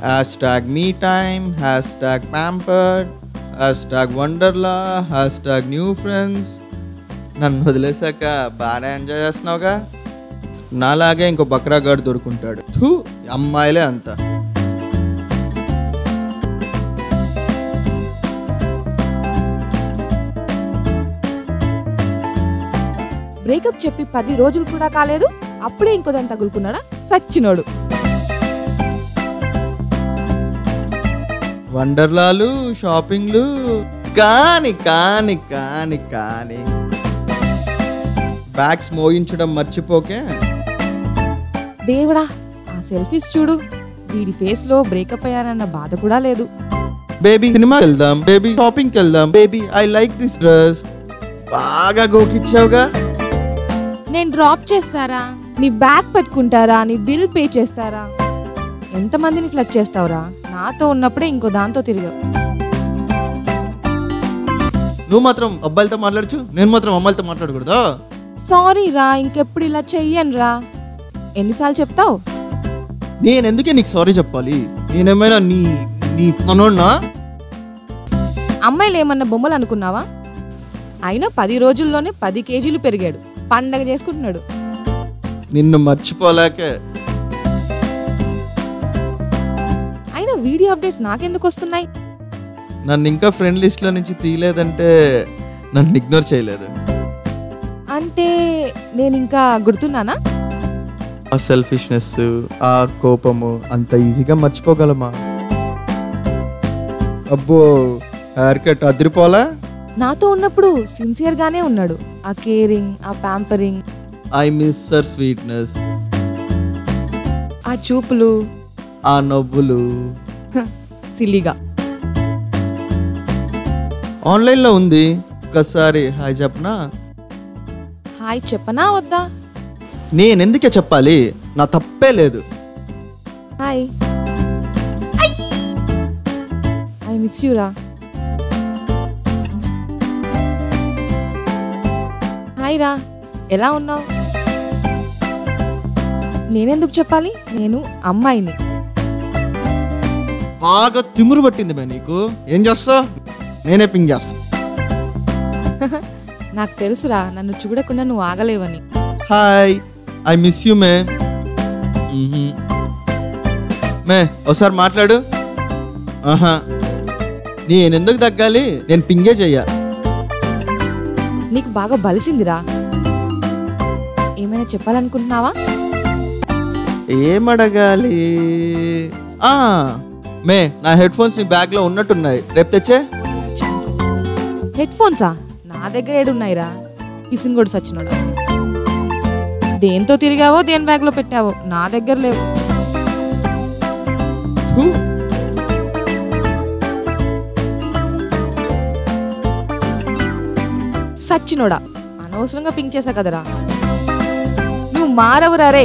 Hashtag me time, hashtag pampered, hashtag Wonderla, hashtag new friends. నన్ను వదిలేసాక బాగానే ఎంజాయ్ చేస్తున్నావుగా. నాలాగే ఇంకో బక్రాగాడు దొరుకుంటాడు. థూ, అమ్మాయిలే అంతా. బ్రేకప్ చెప్పి 10 రోజులు కూడా కాలేదు, అప్పుడే ఇంకోదాన్ని తగులుకున్నాడా సచ్చినోడు. వండర్లాలు, షాపింగ్లు కాని కాని కాని కాని బ్యాగ్స్ మోయించడం మర్చిపోకే. దేవుడా, ఆ సెల్ఫీస్ చూడు. వీడి ఫేస్ లో బ్రేకప్ అయ్యానన్న బాధ కూడా లేదు. బేబీ సినిమాకి వెళ్దాం, బేబీ షాపింగ్కి వెళ్దాం, baby I like this dress. బాగా గోకిచ్చావుగా. నేను డ్రాప్ చేస్తారా, నీ బ్యాగ్ పెట్టుకుంటారా, నీ బిల్ పే చేస్తారా? ఎంతమందిని ఫ్లడ్ చేస్తావురా? నాతో ఉన్నప్పుడే ఇంకో దాంతో తిరిగావు. నువ్వు మాత్రం అబ్బాయిలతో మాట్లాడచ్చు, నేను మాత్రం అమ్మాయిలతో మాట్లాడకూడదా? సారీ రా, ఇంకెప్పుడు ఇలా చెయ్యను రా. ఎన్నిసార్లు చెప్తావు? నేను ఎందుకే నీకు సారీ చెప్పాలి? నేనేమైనా నీ నీ తనోడ్నా? అమ్మాయిలు ఏమన్నా బొమ్మలు అనుకున్నావా? అయినా 10 రోజుల్లోనే 10 కేజీలు పెరిగాడు. పండగ చేసుకుంటున్నాడు. నిన్ను మర్చిపోలేకే. అయినా వీడియో అప్డేట్స్ నాకెందుకు వస్తున్నాయి? నన్ను ఇంకా ఫ్రెండ్ లిస్ట్లో నుంచి తీయలేదంటే నన్ను ఇగ్నోర్ చేయలేదు అంటే నేను ఇంకా గుర్తున్నానా? ఆ సెల్ఫిష్నెస్, ఆ కోపము అంత ఈజీగా మర్చిపోగలమా? అబ్బో, హెయిర్ కట్ అదిరిపోలా. నాతో ఉన్నప్పుడు సిన్సియర్ గానే ఉన్నాడు. ఆ కేరింగ్, ఆ pampering, I miss sir sweetness, ఆ చూపులు, ఆ నవ్వులు. సిల్లీగా. ఆన్లైన్లో ఉంది, ఒక్కసారి హాయ్ చెప్పనా? హాయ్ చెప్పనా వద్దా? నేనెందుకే చెప్పాలి? నా తప్పే లేదు. హాయ్, ఐ మిస్ యూ రా. హాయ్ రా, ఎలా ఉన్నావు? నేనెందుకు చెప్పాలి? నేను అమ్మాయిని. బాగా తిమురు పట్టింది బా నీకు. ఏం చేస్తావు? నేనే పింగ్ చేస్తా. నాకు తెలుసురా, నన్ను చూడకుండా నువ్వు ఆగలేవని. హాయ్, ఐ మిస్ యూ మే. మే ఒకసారి మాట్లాడు. ఆహా, నేనెందుకు తగ్గాలి? నేను పింగే చెయ్యా. నీకు బాగా బలిసిందిరా. ఏమైనా చెప్పాలనుకుంటున్నావా? ఏమడగాలి? మే, నా హెడ్ ఫోన్స్ నీ బ్యాగ్ లో ఉన్నట్టున్నాయి, రేపు తెచ్చే. హెడ్ ఫోన్సా? నా దగ్గర ఏడున్నాయిరా, పిసిన్ కూడా సచ్చినోడా. దేంతో తిరిగావో, దేని బ్యాగ్ లో పెట్టావో, నా దగ్గర లేవు. సచ్చినోడా, అనవసరంగా పింక్ చేశా కదరా. నువ్వు మారవురా రే.